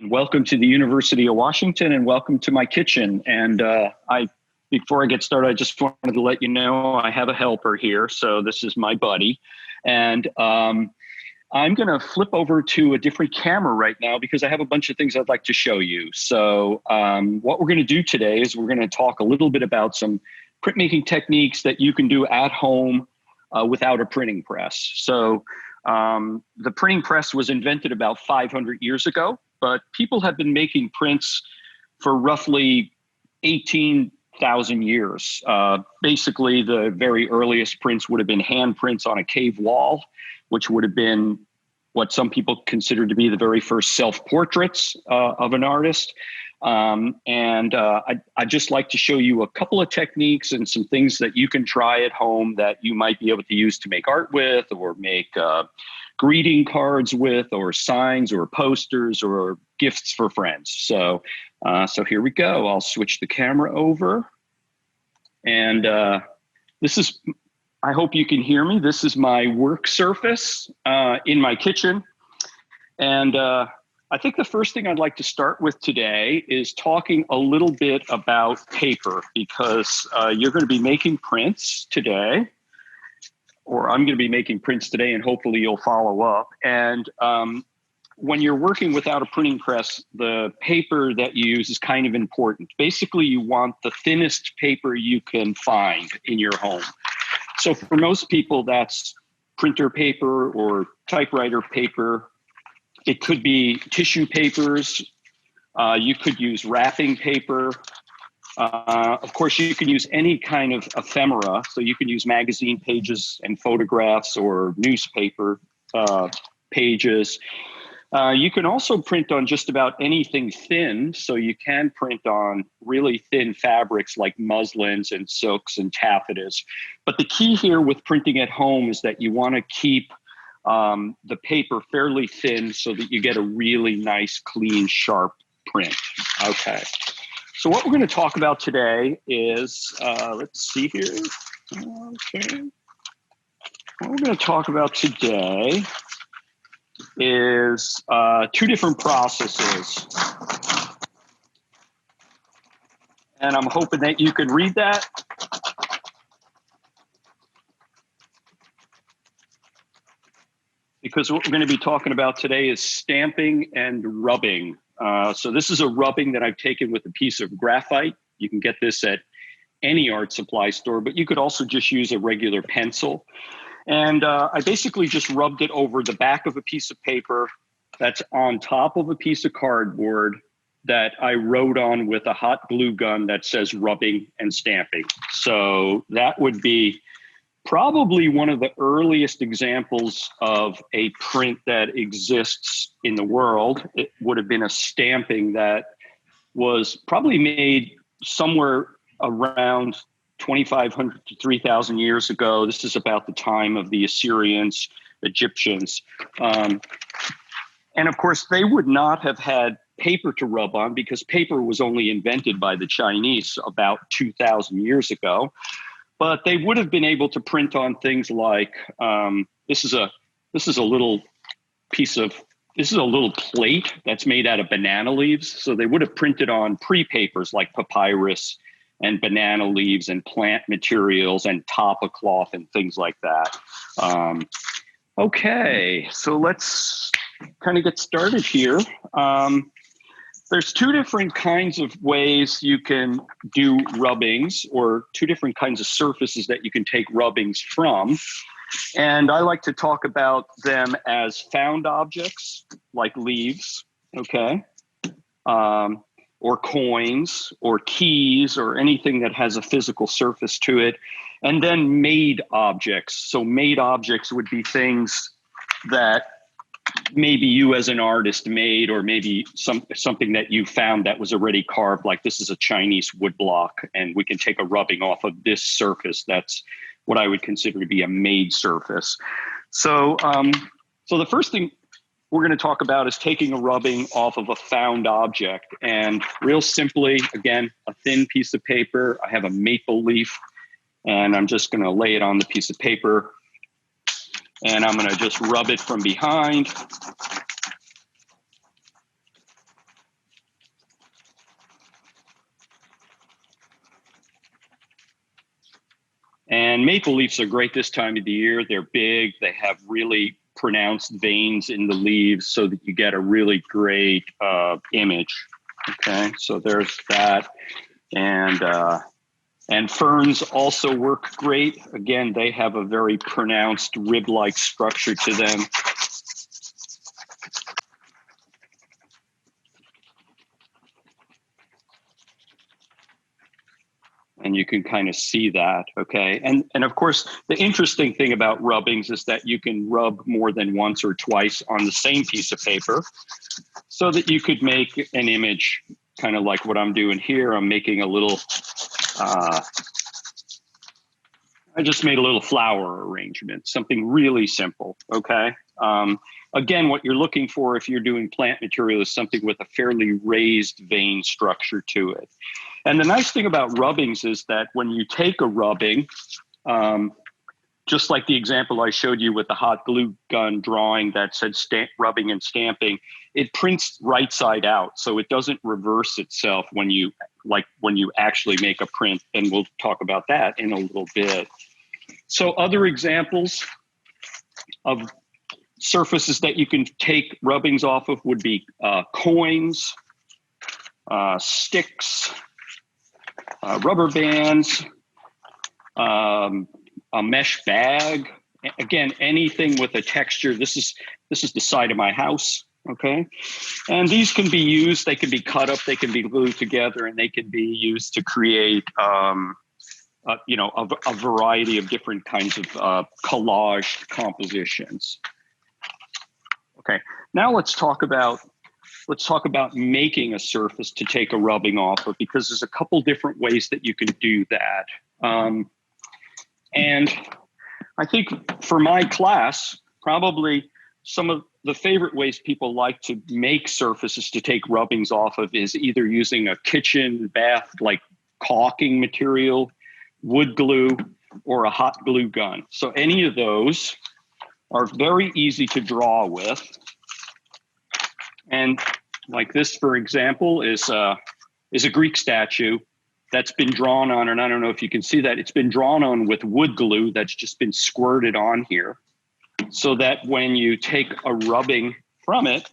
Welcome to the University of Washington and welcome to my kitchen. And before I get started, I just wanted to let you know I have a helper here. So this is my buddy. And I'm going to flip over to a different camera right now because I have a bunch of things I'd like to show you. So what we're going to do today is we're going to talk a little bit about some printmaking techniques that you can do at home without a printing press. So the printing press was invented about 500 years ago, but people have been making prints for roughly 18,000 years. Basically, the very earliest prints would have been hand prints on a cave wall, which would have been what some people consider to be the very first self-portraits of an artist. I'd just like to show you a couple of techniques and some things that you can try at home that you might be able to use to make art with, or make greeting cards with, or signs or posters or gifts for friends. So here we go. I'll switch the camera over. And this is, I hope you can hear me. This is my work surface in my kitchen. And I think the first thing I'd like to start with today is talking a little bit about paper, because you're going to be making prints today, or I'm going to be making prints today, and hopefully you'll follow up. And when you're working without a printing press, the paper that you use is kind of important. Basically, you want the thinnest paper you can find in your home. So for most people, that's printer paper or typewriter paper. It could be tissue papers. You could use wrapping paper. Of course, you can use any kind of ephemera. So you can use magazine pages and photographs or newspaper pages. You can also print on just about anything thin. So you can print on really thin fabrics like muslins and silks and taffetas. But the key here with printing at home is that you want to keep the paper fairly thin so that you get a really nice, clean, sharp print. Okay. So what we're going to talk about today is, let's see here. Okay. What we're going to talk about today is two different processes. And I'm hoping that you can read that. Because what we're going to be talking about today is stamping and rubbing. So this is a rubbing that I've taken with a piece of graphite. You can get this at any art supply store, but you could also just use a regular pencil. And I basically just rubbed it over the back of a piece of paper that's on top of a piece of cardboard that I wrote on with a hot glue gun that says rubbing and stamping. So that would be probably one of the earliest examples of a print that exists in the world. It would have been a stamping that was probably made somewhere around 2,500 to 3,000 years ago. This is about the time of the Assyrians, Egyptians. And of course, they would not have had paper to rub on because paper was only invented by the Chinese about 2,000 years ago. But they would have been able to print on things like, this is a little plate that's made out of banana leaves. So they would have printed on pre-papers like papyrus and banana leaves and plant materials and tapa cloth and things like that. Okay, so let's kind of get started here. There's two different kinds of ways you can do rubbings, or two different kinds of surfaces that you can take rubbings from. And I like to talk about them as found objects, like leaves, okay? Or coins, or keys, or anything that has a physical surface to it. And then made objects. So made objects would be things that maybe you as an artist made, or maybe something that you found that was already carved, like this is a Chinese wood block, and we can take a rubbing off of this surface. That's what I would consider to be a made surface. So, so the first thing we're going to talk about is taking a rubbing off of a found object. And real simply, again, a thin piece of paper. I have a maple leaf, and I'm just going to lay it on the piece of paper. And I'm going to just rub it from behind. maple leaves are great this time of the year. They're big. They have really pronounced veins in the leaves so that you get a really great image. Okay, so there's that. And ferns also work great. Again, they have a very pronounced rib-like structure to them. And you can kind of see that, okay? And of course, the interesting thing about rubbings is that you can rub more than once or twice on the same piece of paper so that you could make an image kind of like what I'm doing here. I'm making a little, I just made a little flower arrangement, something really simple, okay? Again, what you're looking for if you're doing plant material is something with a fairly raised vein structure to it. And the nice thing about rubbings is that when you take a rubbing, just like the example I showed you with the hot glue gun drawing that said rubbing and stamping, it prints right side out. So it doesn't reverse itself when you actually make a print. And we'll talk about that in a little bit. So other examples of surfaces that you can take rubbings off of would be coins, sticks, rubber bands, a mesh bag. Again, anything with a texture. This is the side of my house, okay? And these can be used, they can be cut up, they can be glued together, and they can be used to create a variety of different kinds of collage compositions. Okay, now let's talk about making a surface to take a rubbing off of, because there's a couple different ways that you can do that. And I think for my class, probably some of the favorite ways people like to make surfaces to take rubbings off of is either using a kitchen bath, like caulking material, wood glue, or a hot glue gun. So any of those are very easy to draw with. And like this, for example, is a Greek statue that's been drawn on, and I don't know if you can see that, it's been drawn on with wood glue that's just been squirted on here, so that when you take a rubbing from it,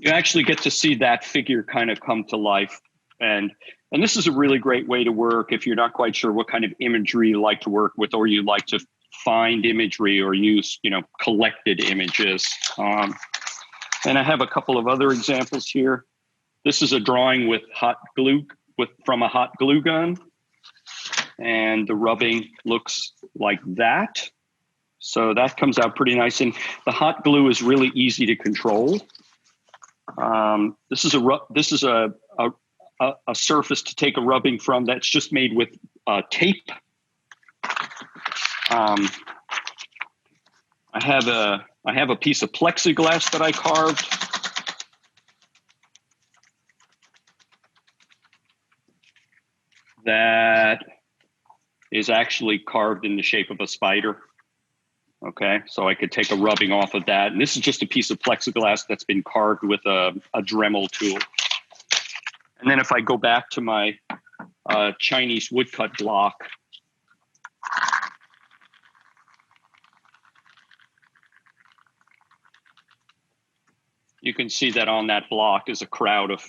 you actually get to see that figure kind of come to life. And this is a really great way to work if you're not quite sure what kind of imagery you like to work with, or you like to find imagery or use, collected images. And I have a couple of other examples here. This is a drawing with hot glue, from a hot glue gun. And the rubbing looks like that. So that comes out pretty nice. And the hot glue is really easy to control. This is a surface to take a rubbing from that's just made with tape. I have a piece of plexiglass that I carved. That is actually carved in the shape of a spider. Okay, so I could take a rubbing off of that. And this is just a piece of plexiglass that's been carved with a Dremel tool. And then if I go back to my Chinese woodcut block, you can see that on that block is a crowd of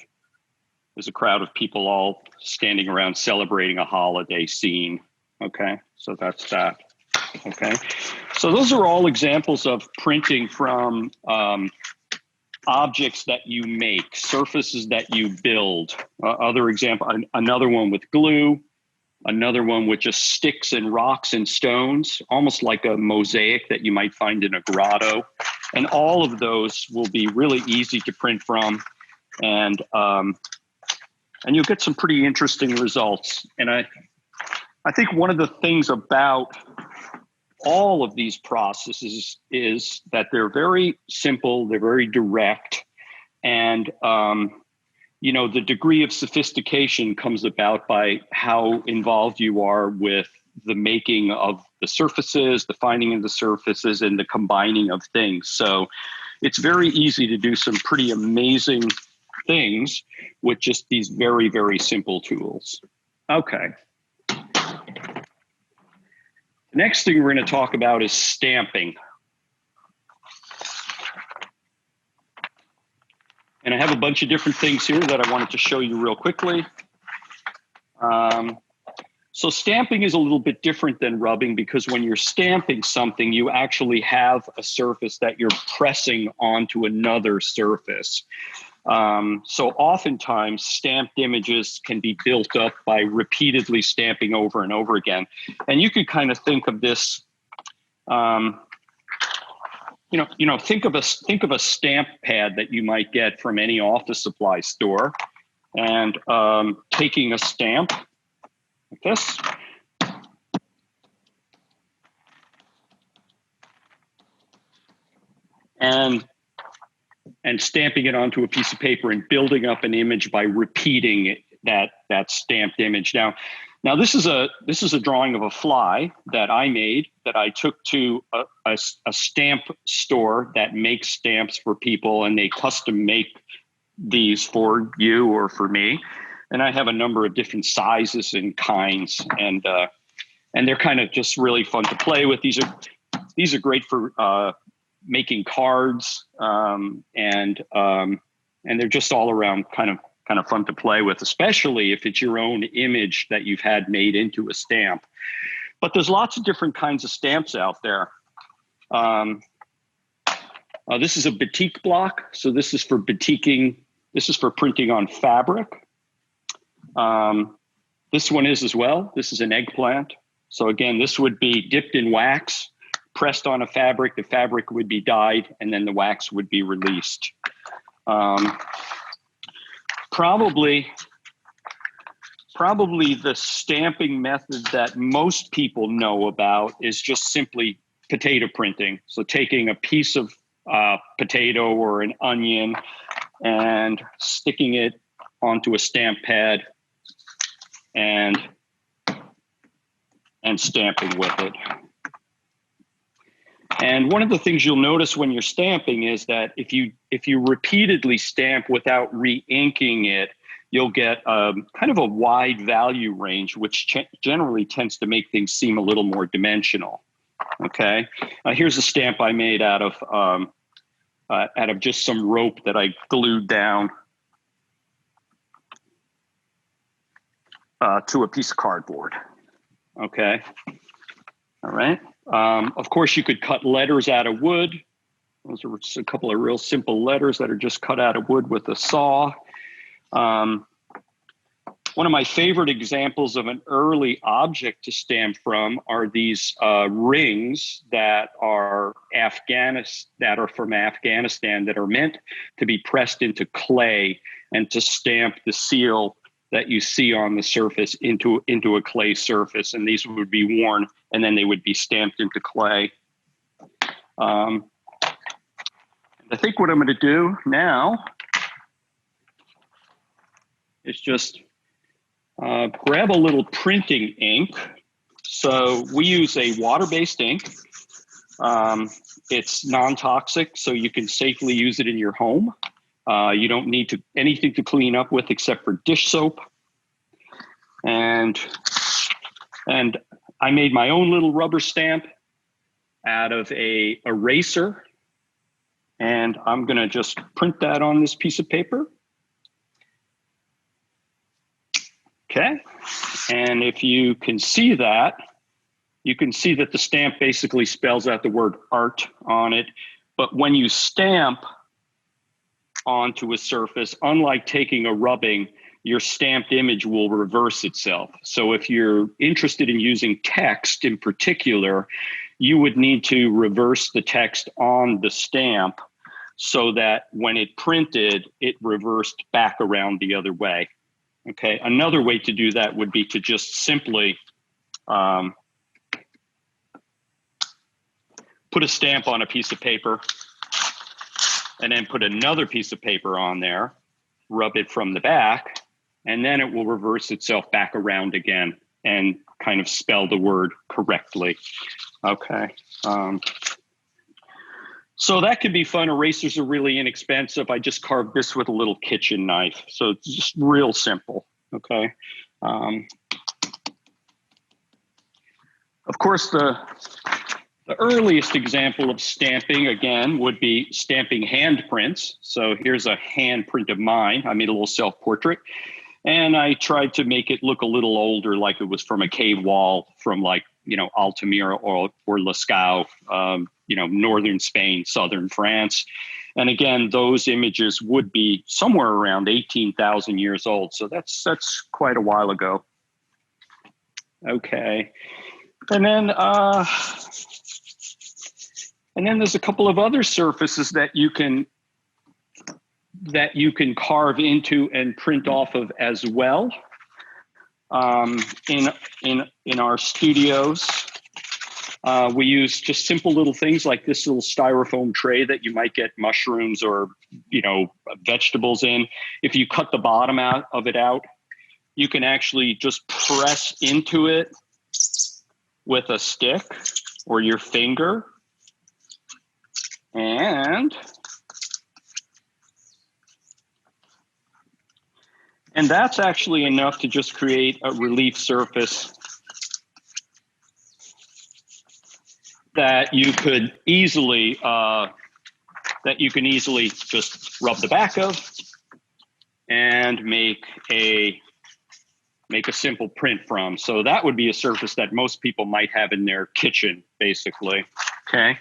people all standing around celebrating a holiday scene. Okay, so that's that. Okay, so those are all examples of printing from objects that you make, surfaces that you build. Other example, another one with glue, another one with just sticks and rocks and stones, almost like a mosaic that you might find in a grotto. And all of those will be really easy to print from, and you'll get some pretty interesting results. And I think one of the things about all of these processes is that they're very simple, they're very direct, and the degree of sophistication comes about by how involved you are with the making of the surfaces, the finding of the surfaces, and the combining of things. So it's very easy to do some pretty amazing things with just these very, very simple tools. Okay. The next thing we're going to talk about is stamping. And I have a bunch of different things here that I wanted to show you real quickly. So stamping is a little bit different than rubbing, because when you're stamping something, you actually have a surface that you're pressing onto another surface. So oftentimes stamped images can be built up by repeatedly stamping over and over again. And you could kind of think of this, think of a stamp pad that you might get from any office supply store, and taking a stamp like this, and stamping it onto a piece of paper and building up an image by repeating that stamped image. Now this is a drawing of a fly that I made, that I took to a stamp store that makes stamps for people, and they custom make these for you or for me. And I have a number of different sizes and kinds, and they're kind of just really fun to play with. These are great for making cards, and they're just all around kind of fun to play with, especially if it's your own image that you've had made into a stamp. But there's lots of different kinds of stamps out there. This is a batik block. So this is for batiking. This is for printing on fabric. This one is as well. This is an eggplant. So again, this would be dipped in wax, pressed on a fabric. The fabric would be dyed, and then the wax would be released. Probably the stamping method that most people know about is just simply potato printing. So taking a piece of potato or an onion and sticking it onto a stamp pad and stamping with it. And one of the things you'll notice when you're stamping is that if you repeatedly stamp without re-inking it, you'll get kind of a wide value range, which generally tends to make things seem a little more dimensional. Okay, here's a stamp I made out of just some rope that I glued down to a piece of cardboard. Okay, all right. Of course, you could cut letters out of wood. Those are just a couple of real simple letters that are just cut out of wood with a saw. One of my favorite examples of an early object to stamp from are these rings that are from Afghanistan, that are meant to be pressed into clay and to stamp the seal that you see on the surface into a clay surface. And these would be worn, and then they would be stamped into clay. I think what I'm going to do now is just grab a little printing ink. So we use a water-based ink. It's non-toxic, so you can safely use it in your home. You don't need anything to clean up with except for dish soap. And I made my own little rubber stamp out of a eraser. And I'm going to just print that on this piece of paper. Okay. And if you can see that, you can see that the stamp basically spells out the word art on it. But when you stamp onto a surface, unlike taking a rubbing, your stamped image will reverse itself. So if you're interested in using text in particular, you would need to reverse the text on the stamp so that when it printed, it reversed back around the other way. Okay, another way to do that would be to just simply put a stamp on a piece of paper and then put another piece of paper on there, rub it from the back, and then it will reverse itself back around again. And kind of spell the word correctly. Okay. So that could be fun. Erasers are really inexpensive. I just carved this with a little kitchen knife. So it's just real simple. Okay. Of course, the earliest example of stamping, again, would be stamping handprints. So here's a handprint of mine. I made a little self-portrait, and I tried to make it look a little older, like it was from a cave wall from, like, you know, Altamira or Lascaux, you know, northern Spain, southern France. And again, those images would be somewhere around 18,000 years old. So that's quite a while ago. Okay. And then there's a couple of other surfaces that you can carve into and print off of as well. In our studios, we use just simple little things like this little styrofoam tray that you might get mushrooms or, you know, vegetables in. If you cut the bottom out, you can actually just press into it with a stick or your finger, and that's actually enough to just create a relief surface that you can easily just rub the back of and make a simple print from. So that would be a surface that most people might have in their kitchen, basically. Okay.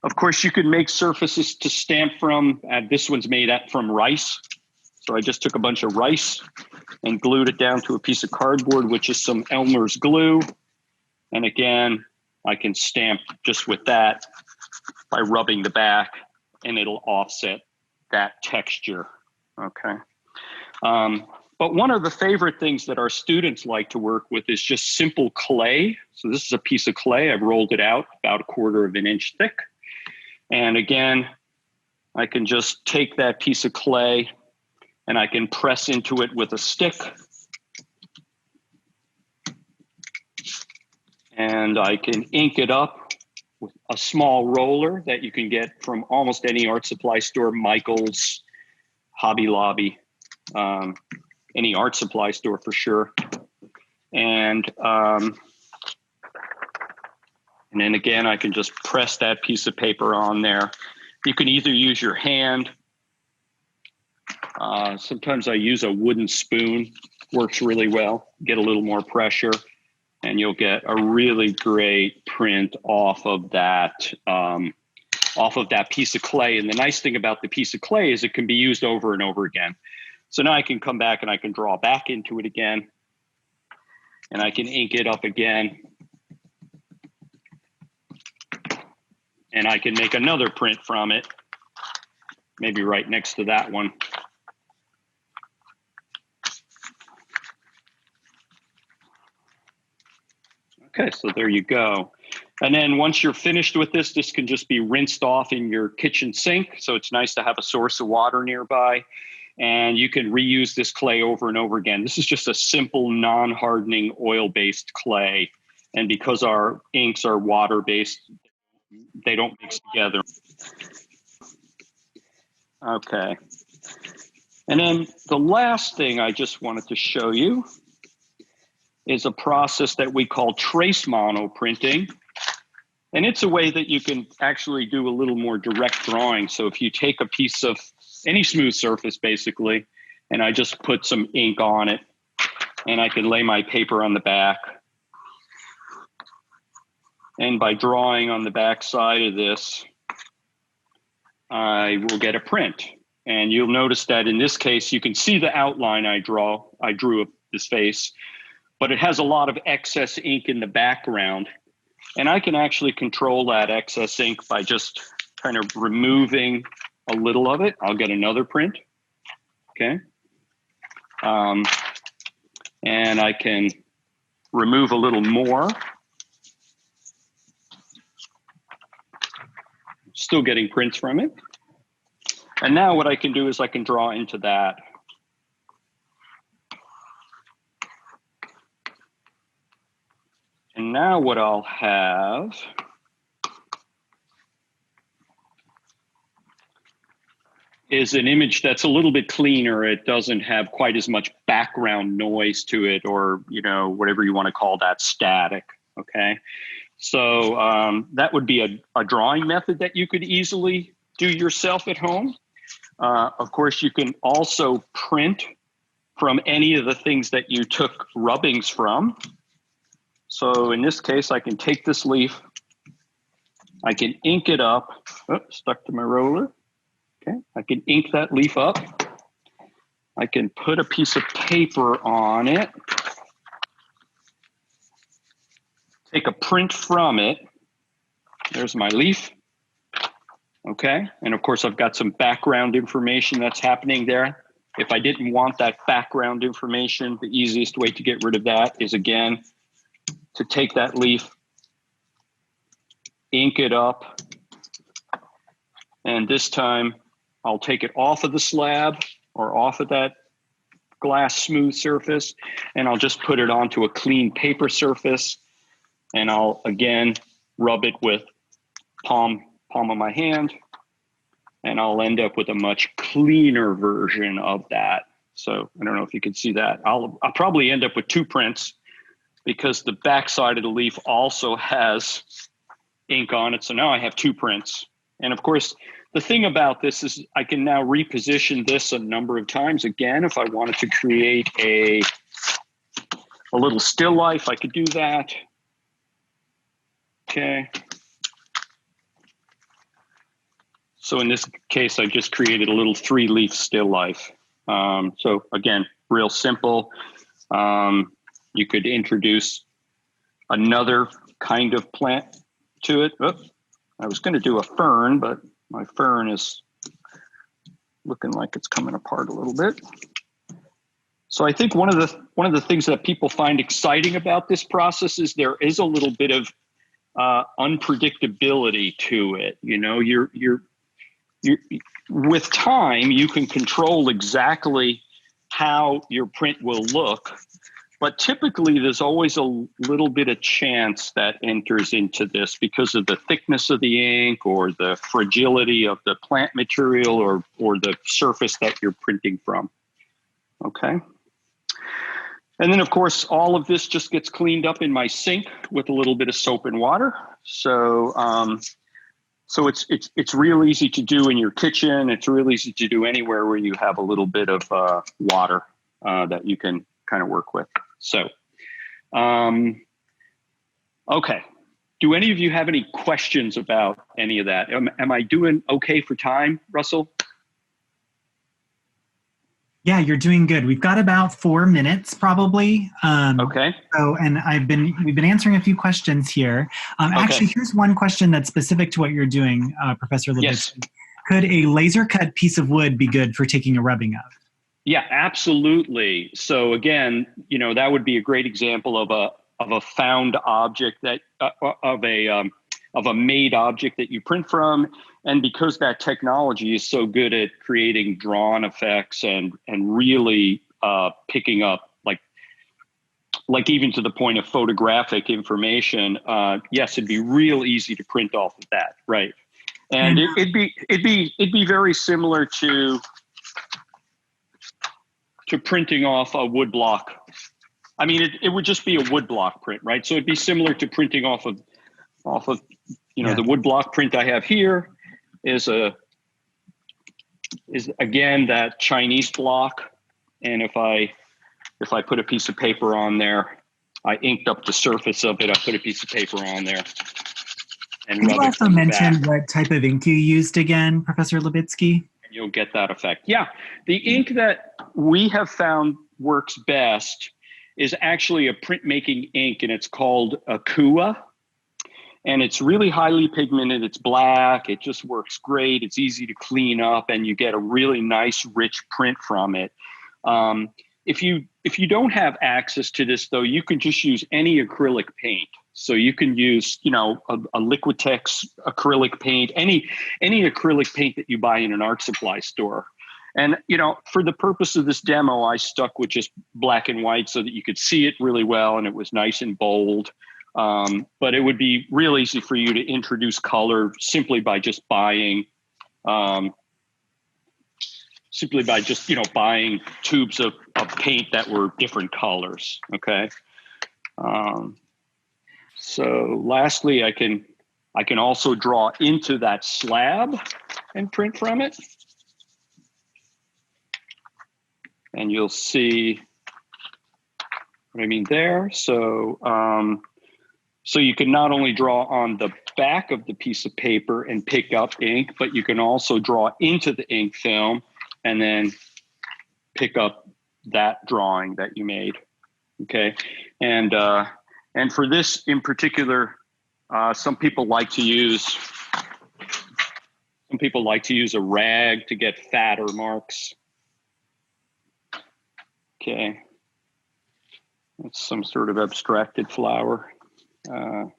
Of course, you could make surfaces to stamp from. This one's made from rice. So I just took a bunch of rice and glued it down to a piece of cardboard, which is some Elmer's glue. And again, I can stamp just with that by rubbing the back, and it'll offset that texture. Okay. But one of the favorite things that our students like to work with is just simple clay. So this is a piece of clay. I've rolled it out about 1/4 of an inch thick. And again, I can just take that piece of clay and I can press into it with a stick. And I can ink it up with a small roller that you can get from almost any art supply store, Michael's, Hobby Lobby, any art supply store for sure. And then again, I can just press that piece of paper on there. You can either use your hand. Sometimes I use a wooden spoon, works really well. Get a little more pressure, and you'll get a really great print off of that piece of clay. And the nice thing about the piece of clay is it can be used over and over again. So now I can come back and I can draw back into it again, and I can ink it up again. And I can make another print from it, maybe right next to that one. Okay, so there you go. And then once you're finished with this, this can just be rinsed off in your kitchen sink. So it's nice to have a source of water nearby. And you can reuse this clay over and over again. This is just a simple non-hardening oil-based clay. And because our inks are water-based, they don't mix together. Okay. And then the last thing I just wanted to show you is a process that we call trace monoprinting. And it's a way that you can actually do a little more direct drawing. So if you take a piece of any smooth surface, basically, and I just put some ink on it, and I can lay my paper on the back. And by drawing on the back side of this, I will get a print. And you'll notice that in this case, you can see the outline I drew of this face, but it has a lot of excess ink in the background. And I can actually control that excess ink by just kind of removing a little of it. I'll get another print, okay? And I can remove a little more. Still getting prints from it. And now what I can do is I can draw into that. now what I'll have is an image that's a little bit cleaner. It doesn't have quite as much background noise to it, or, you know, whatever you want to call that, static. Okay. So that would be a drawing method that you could easily do yourself at home. Of course, you can also print from any of the things that you took rubbings from. So in this case, I can take this leaf, I can ink it up. Oh, stuck to my roller. Okay, I can ink that leaf up. I can put a piece of paper on it, take a print from it. There's my leaf. Okay, and of course I've got some background information that's happening there. If I didn't want that background information, the easiest way to get rid of that is, again, to take that leaf, ink it up, and this time I'll take it off of the slab or off of that glass smooth surface, and I'll just put it onto a clean paper surface, and I'll again rub it with palm of my hand, and I'll end up with a much cleaner version of that. So I don't know if you can see that. I'll probably end up with two prints because the back side of the leaf also has ink on it. So now I have two prints. And of course, the thing about this is I can now reposition this a number of times. Again, if I wanted to create a little still life, I could do that. Okay. So in this case, I just created a little 3-leaf still life. So again, real simple. You could introduce another kind of plant to it. Oh, I was going to do a fern, but my fern is looking like it's coming apart a little bit. So I think one of the things that people find exciting about this process is there is a little bit of unpredictability to it. You know, you're with time, you can control exactly how your print will look, but typically there's always a little bit of chance that enters into this because of the thickness of the ink or the fragility of the plant material or the surface that you're printing from. Okay. And then of course, all of this just gets cleaned up in my sink with a little bit of soap and water. So, so it's real easy to do in your kitchen. It's real easy to do anywhere where you have a little bit of water that you can kind of work with. So, okay. Do any of you have any questions about any of that? Am I doing okay for time, Russell? Yeah, you're doing good. We've got about 4 minutes probably. Okay. So, and we've been answering a few questions here. Actually, here's one question that's specific to what you're doing, Professor Labitzke. Yes. Could a laser cut piece of wood be good for taking a rubbing of? Yeah, absolutely. So again, you know, that would be a great example of a found object that of a made object that you print from. And because that technology is so good at creating drawn effects and really picking up like even to the point of photographic information, yes, it'd be real easy to print off of that, right? And it'd be very similar to printing off a wood block. I mean, it would just be a wood block print, right? So it'd be similar to printing off of you know, the wood block print I have here is again that Chinese block, and if I put a piece of paper on there, I inked up the surface of it. I put a piece of paper on there. And can you also mention what type of ink you used again, Professor Labitzke? And you'll get that effect. Yeah, the ink that we have found works best is actually a printmaking ink, and it's called Akua. And it's really highly pigmented. It's black. It just works great. It's easy to clean up, and you get a really nice, rich print from it. If you don't have access to this, though, you can just use any acrylic paint. So you can use, you know, a Liquitex acrylic paint, any acrylic paint that you buy in an art supply store. And, you know, for the purpose of this demo, I stuck with just black and white so that you could see it really well, and it was nice and bold. But it would be real easy for you to introduce color simply by just buying, buying tubes of paint that were different colors. Okay. So lastly, I can also draw into that slab and print from it. And you'll see what I mean there. So, so you can not only draw on the back of the piece of paper and pick up ink, but you can also draw into the ink film and then pick up that drawing that you made. Okay. And for this in particular, some people like to use a rag to get fatter marks. Okay. It's some sort of abstracted flower. And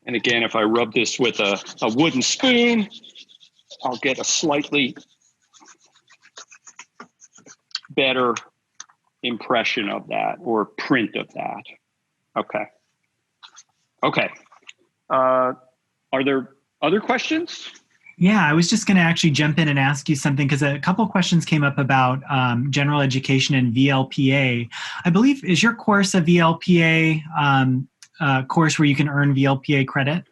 again, if I rub this with a wooden spoon, I'll get a slightly better impression of that or print of that. Okay. Okay. Are there other questions? Yeah, I was just going to actually jump in and ask you something because a couple of questions came up about general education and VLPA. I believe, is your course a VLPA course where you can earn VLPA credit?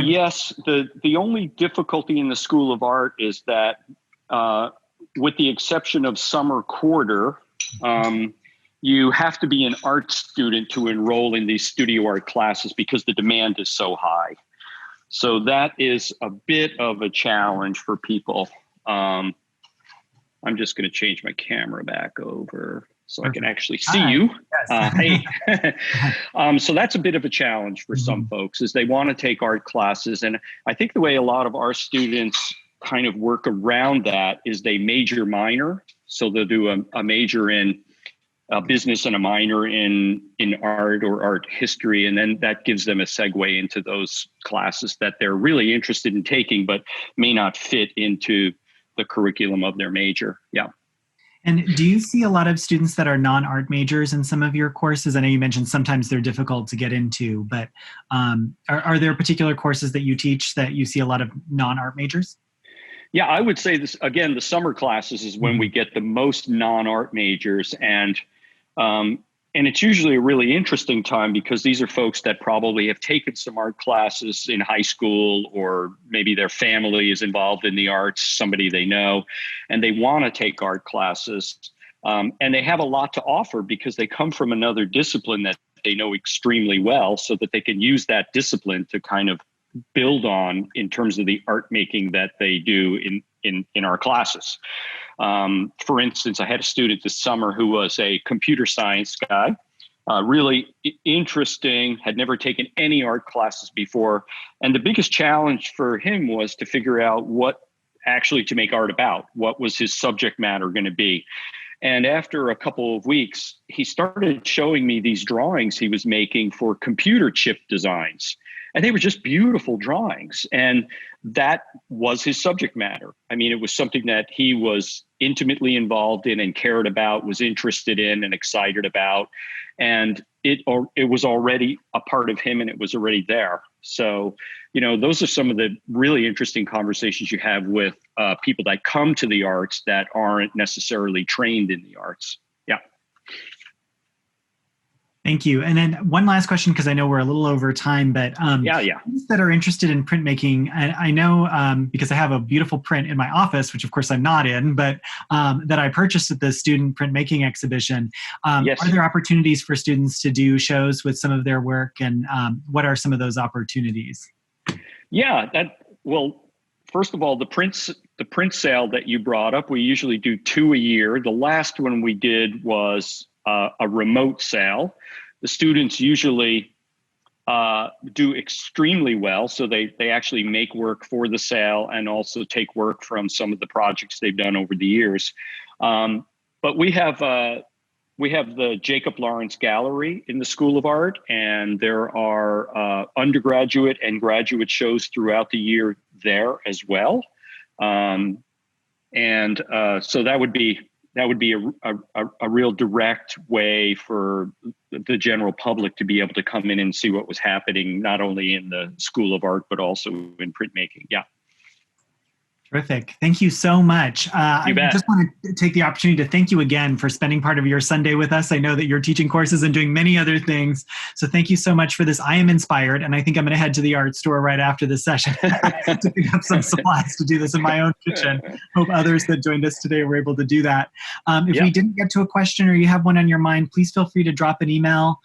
Yes. The only difficulty in the School of Art is that with the exception of summer quarter, you have to be an art student to enroll in these studio art classes because the demand is so high. So that is a bit of a challenge for people. I'm just going to change my camera back over so I can actually see you. Yes. Hey. So that's a bit of a challenge for some folks is they want to take art classes. And I think the way a lot of our students kind of work around that is they major minor. So they'll do a major in business and a minor in art or art history. And then that gives them a segue into those classes that they're really interested in taking, but may not fit into the curriculum of their major. Yeah. And do you see a lot of students that are non-art majors in some of your courses? I know you mentioned sometimes they're difficult to get into, but are there particular courses that you teach that you see a lot of non-art majors? Yeah, I would say this, again, the summer classes is when we get the most non-art majors. And it's usually a really interesting time because these are folks that probably have taken some art classes in high school, or maybe their family is involved in the arts, somebody they know, and they want to take art classes. And they have a lot to offer because they come from another discipline that they know extremely well so that they can use that discipline to kind of build on in terms of the art making that they do in our classes. For instance, I had a student this summer who was a computer science guy, really interesting, had never taken any art classes before. And the biggest challenge for him was to figure out what actually to make art about. What was his subject matter going to be? And after a couple of weeks, he started showing me these drawings he was making for computer chip designs. And they were just beautiful drawings. And that was his subject matter. I mean, it was something that he was intimately involved in and cared about, was interested in and excited about. And it was already a part of him and it was already there. So, you know, those are some of the really interesting conversations you have with people that come to the arts that aren't necessarily trained in the arts. Yeah. Thank you. And then one last question, because I know we're a little over time, but students that are interested in printmaking, I know because I have a beautiful print in my office, which of course I'm not in, but that I purchased at the student printmaking exhibition. Yes. Are there opportunities for students to do shows with some of their work, and what are some of those opportunities? Yeah, well, first of all, the print sale that you brought up, we usually do 2 a year. The last one we did was a remote sale. The students usually do extremely well. So they actually make work for the sale and also take work from some of the projects they've done over the years. But we have the Jacob Lawrence Gallery in the School of Art, and there are undergraduate and graduate shows throughout the year there as well. So that would be that would be a real direct way for the general public to be able to come in and see what was happening, not only in the School of Art, but also in printmaking. Yeah. Terrific. Thank you so much. I just want to take the opportunity to thank you again for spending part of your Sunday with us. I know that you're teaching courses and doing many other things. So thank you so much for this. I am inspired, and I think I'm going to head to the art store right after this session to pick up some supplies to do this in my own kitchen. Hope others that joined us today were able to do that. If we didn't get to a question or you have one on your mind, please feel free to drop an email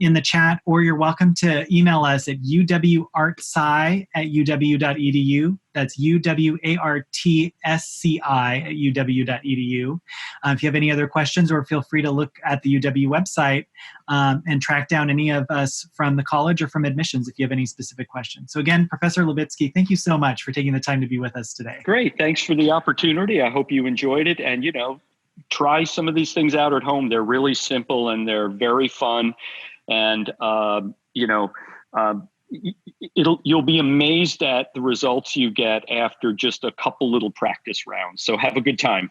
in the chat, or you're welcome to email us at uwartsci@uw.edu. That's uwartsci@uw.edu. If you have any other questions, or feel free to look at the UW website and track down any of us from the college or from admissions if you have any specific questions. So again, Professor Labitzke, thank you so much for taking the time to be with us today. Great. Thanks for the opportunity. I hope you enjoyed it. And, try some of these things out at home. They're really simple and they're very fun. And, you'll be amazed at the results you get after just a couple little practice rounds. So have a good time.